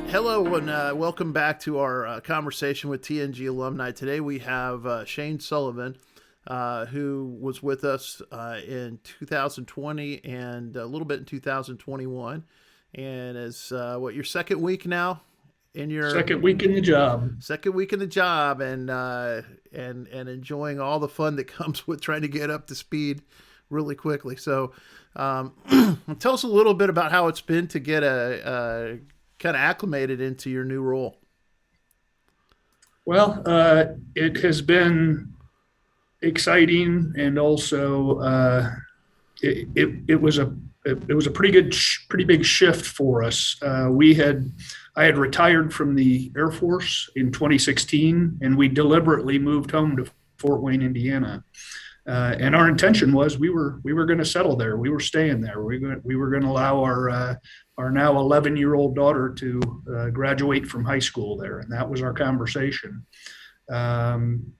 Hello and welcome back to our conversation with TNG alumni. Today we have Shane Sullivan, who was with us in 2020 and a little bit in 2021, and is your second week now in your Second week in the job. second week in the job, and enjoying all the fun that comes with trying to get up to speed really quickly. So, um, tell us a little bit about how it's been to get a kind of acclimated into your new role. Well, it has been exciting, and also it was a pretty big shift for us. I had retired from the Air Force in 2016, and we deliberately moved home to Fort Wayne, Indiana. And our intention was we were going to settle there. We were staying there. We were going to allow our now 11-year-old daughter to graduate from high school there, and that was our conversation. Um,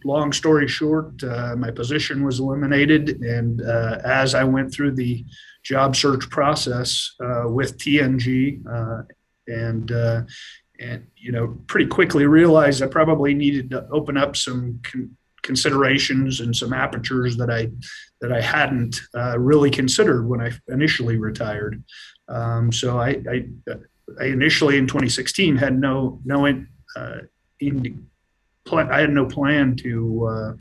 Long story short, my position was eliminated, and as I went through the job search process with TNG, and pretty quickly realized I probably needed to open up some considerations and some apertures that I hadn't really considered when I initially retired. So I initially in 2016 had I had no plan to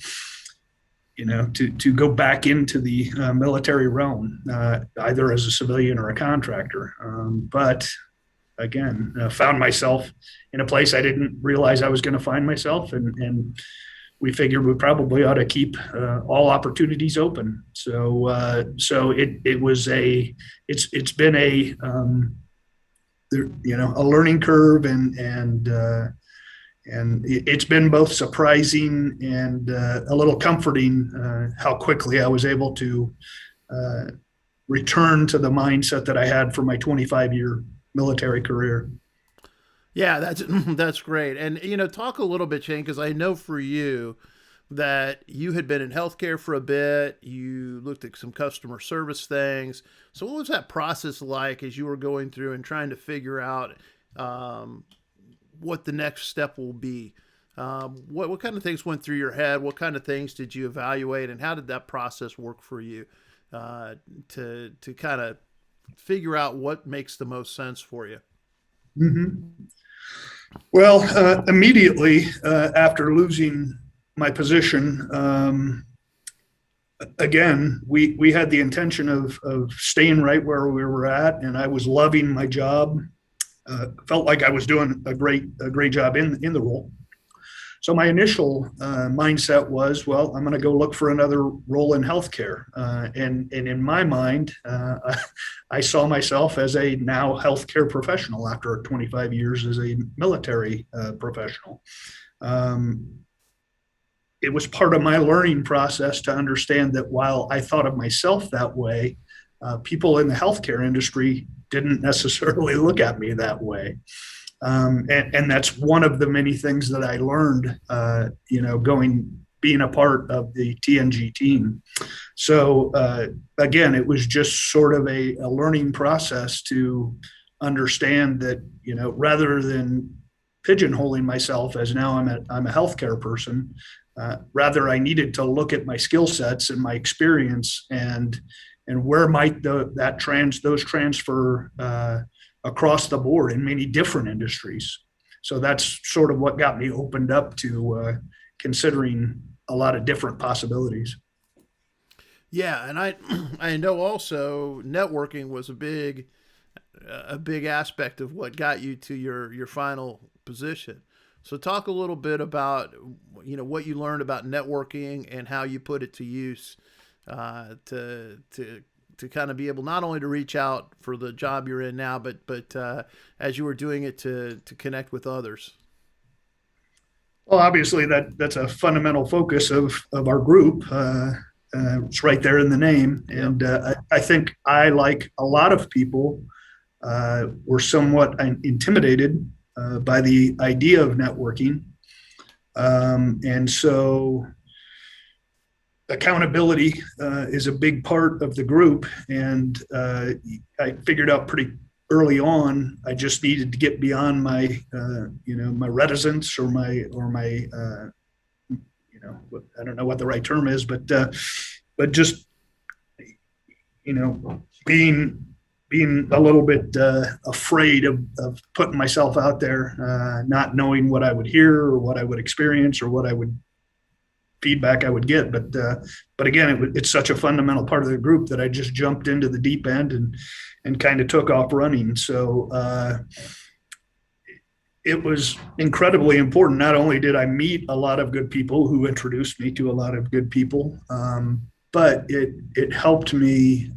go back into the military realm, either as a civilian or a contractor. But again, found myself in a place I didn't realize I was going to find myself, and we figured we probably ought to keep all opportunities open. So it's been a learning curve, and it's been both surprising and a little comforting how quickly I was able to return to the mindset that I had for my 25-year military career. Yeah, that's that's great. And talk a little bit, Shane, because I know for you that you had been in healthcare for a bit. You looked at some customer service things. So, what was that process like as you were going through and trying to figure out what the next step will be? What kind of things went through your head? What kind of things did you evaluate, and how did that process work for you to kind of figure out what makes the most sense for you? Mm-hmm. Well, immediately after losing my position, again, we had the intention of staying right where we were at, and I was loving my job. Felt like I was doing a great job in the role. So my initial mindset was, well, I'm going to go look for another role in healthcare. And in my mind, I saw myself as a now healthcare professional after 25 years as a military professional. It was part of my learning process to understand that while I thought of myself that way, people in the healthcare industry didn't necessarily look at me that way. And that's one of the many things that I learned, being a part of the TNG team. So again, it was just sort of a learning process to understand that, rather than pigeonholing myself as now I'm a healthcare person, rather I needed to look at my skill sets and my experience and where might those transfer across the board in many different industries. So that's sort of what got me opened up to considering a lot of different possibilities. Yeah, and I know also networking was a big aspect of what got you to your final position. So talk a little bit about what you learned about networking and how you put it to use to kind of be able not only to reach out for the job you're in now, but as you were doing it to connect with others. Well, obviously that's a fundamental focus of our group. It's right there in the name, Yep. and I think I, like a lot of people, were somewhat intimidated by the idea of networking, and so accountability is a big part of the group, and I figured out pretty early on, I just needed to get beyond my, my reticence I don't know what the right term is, but just, being a little bit afraid of putting myself out there, not knowing what I would hear or what I would experience or what I would feedback I would get. But again, it's such a fundamental part of the group that I just jumped into the deep end and kind of took off running. So it was incredibly important. Not only did I meet a lot of good people who introduced me to a lot of good people, but it helped me.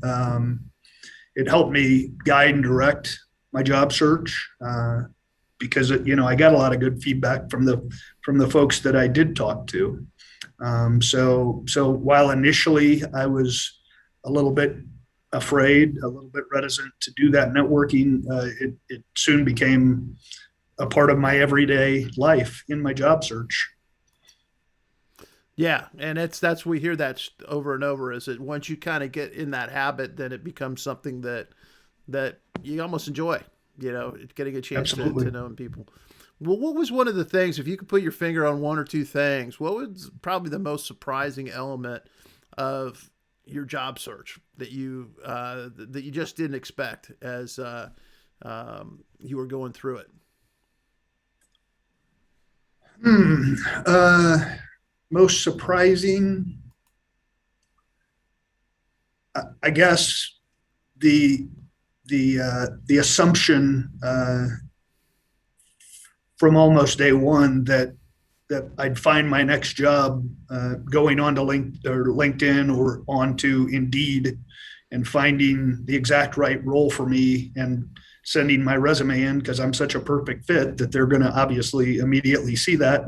It helped me guide and direct my job search because I got a lot of good feedback from the folks that I did talk to. So while initially I was a little bit afraid, a little bit reticent to do that networking, it soon became a part of my everyday life in my job search. Yeah, and that's we hear that over and over. Is that once you kind of get in that habit, then it becomes something that you almost enjoy. Getting a chance Absolutely. to know people. Well, what was one of the things, if you could put your finger on one or two things, what was probably the most surprising element of your job search that you just didn't expect as you were going through it? Hmm. Most surprising, I guess the assumption from almost day one that I'd find my next job going on to LinkedIn or onto Indeed and finding the exact right role for me and sending my resume in because I'm such a perfect fit that they're going to obviously immediately see that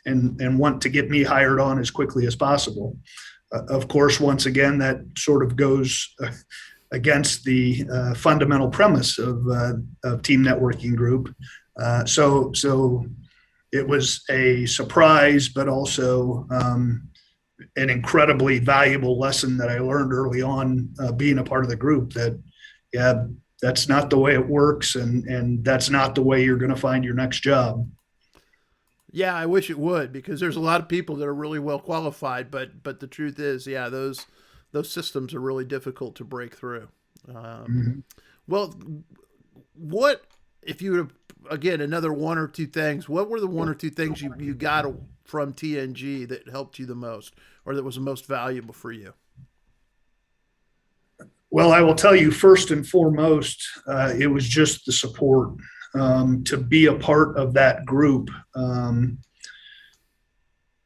and want to get me hired on as quickly as possible. Of course, once again, that sort of goes against the fundamental premise of team networking group. So it was a surprise, but also an incredibly valuable lesson that I learned early on being a part of the group that, yeah, that's not the way it works. And that's not the way you're going to find your next job. Yeah, I wish it would because there's a lot of people that are really well qualified, but the truth is, yeah, those systems are really difficult to break through. Um, Mm-hmm. well, what if you would again another one or two things? What were the one or two things you got from TNG that helped you the most, or that was the most valuable for you? Well, I will tell you first and foremost, it was just the support to be a part of that group.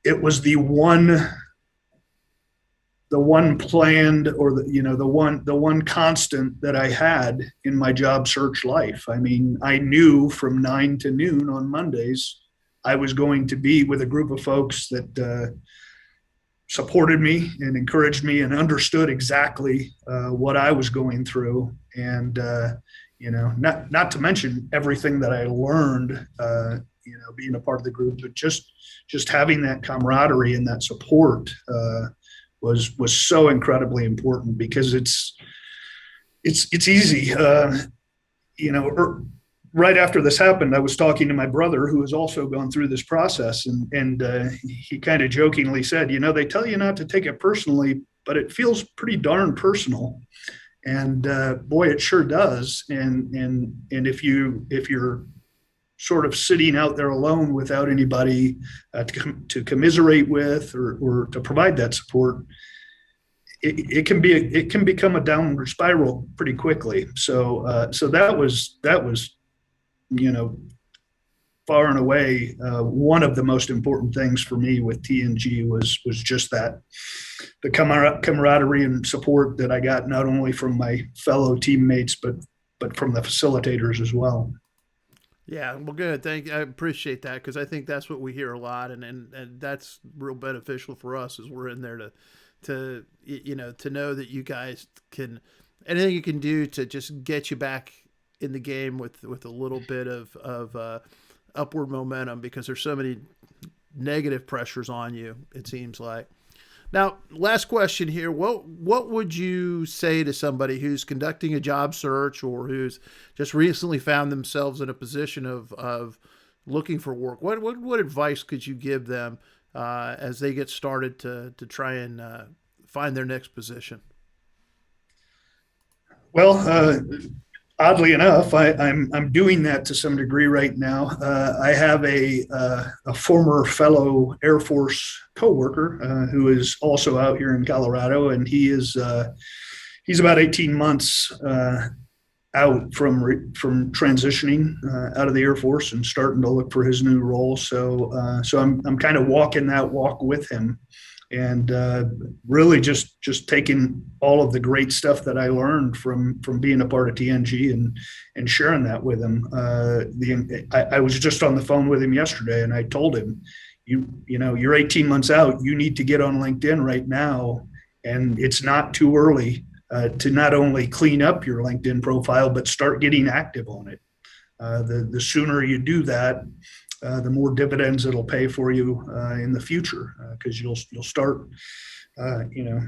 It was the one planned or the one constant that I had in my job search life. I mean, I knew from 9 to noon on Mondays I was going to be with a group of folks that supported me and encouraged me and understood exactly what I was going through, and not to mention everything that I learned, being a part of the group, but just having that camaraderie and that support was so incredibly important because it's easy, right after this happened, I was talking to my brother who has also gone through this process, and he kind of jokingly said, they tell you not to take it personally, but it feels pretty darn personal, and boy, it sure does. And if you're sort of sitting out there alone without anybody to commiserate with or to provide that support, it can become a downward spiral pretty quickly. So that was you know, far and away one of the most important things for me with TNG was just that the camaraderie and support that I got not only from my fellow teammates but from the facilitators as well. Yeah, well, good. I appreciate that because I think that's what we hear a lot, and that's real beneficial for us as we're in there to know that you guys can anything you can do to just get you back in the game with a little bit of upward momentum because there's so many negative pressures on you. It seems like. Now, last question here. What would you say to somebody who's conducting a job search or who's just recently found themselves in a position of looking for work? What advice could you give them as they get started to try and find their next position? Well, oddly enough, I'm doing that to some degree right now. I have a former fellow Air Force coworker who is also out here in Colorado, and he's about 18 months out from transitioning out of the Air Force and starting to look for his new role. So I'm kind of walking that walk with him, and really just taking all of the great stuff that I learned from being a part of TNG and sharing that with him. I was just on the phone with him yesterday, and I told him, you know, you're 18 months out. You need to get on LinkedIn right now, and it's not too early to not only clean up your LinkedIn profile but start getting active on it. The sooner you do that, the more dividends it'll pay for you in the future, because you'll start, you know,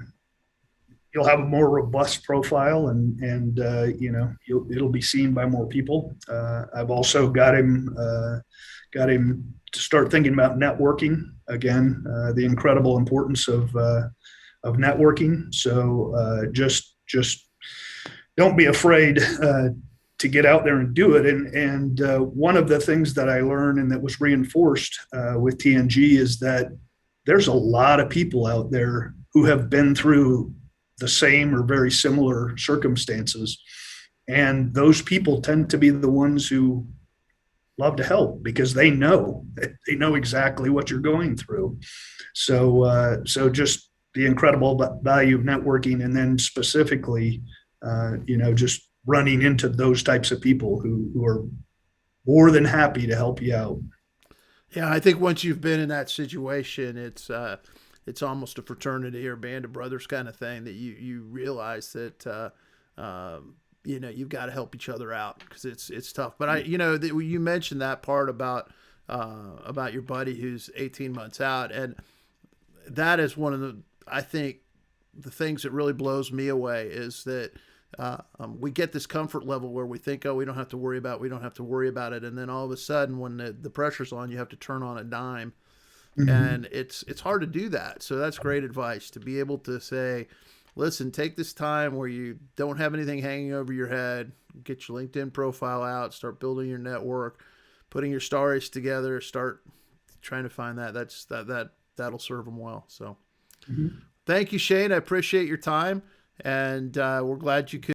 you'll have a more robust profile, and you know, it'll be seen by more people. I've also got him to start thinking about networking again, the incredible importance of networking. So just don't be afraid to get out there and do it. And one of the things that I learned and that was reinforced with TNG is that there's a lot of people out there who have been through the same or very similar circumstances. And those people tend to be the ones who love to help because they know exactly what you're going through. So just the incredible value of networking, and then specifically, you know, just running into those types of people who are more than happy to help you out. Yeah, I think once you've been in that situation, it's almost a fraternity or band of brothers kind of thing that you realize that you know, you've got to help each other out because it's tough. But you mentioned that part about your buddy who's 18 months out, and that is one of the, I think, the things that really blows me away is that we get this comfort level where we think, oh, we don't have to worry about it, and then all of a sudden, when the pressure's on, you have to turn on a dime, Mm-hmm. and it's hard to do that. So that's great advice to be able to say, listen, take this time where you don't have anything hanging over your head, get your LinkedIn profile out, start building your network, putting your stories together, start trying to find that. That'll serve them well. So Mm-hmm. thank you, Shane. I appreciate your time, and we're glad you could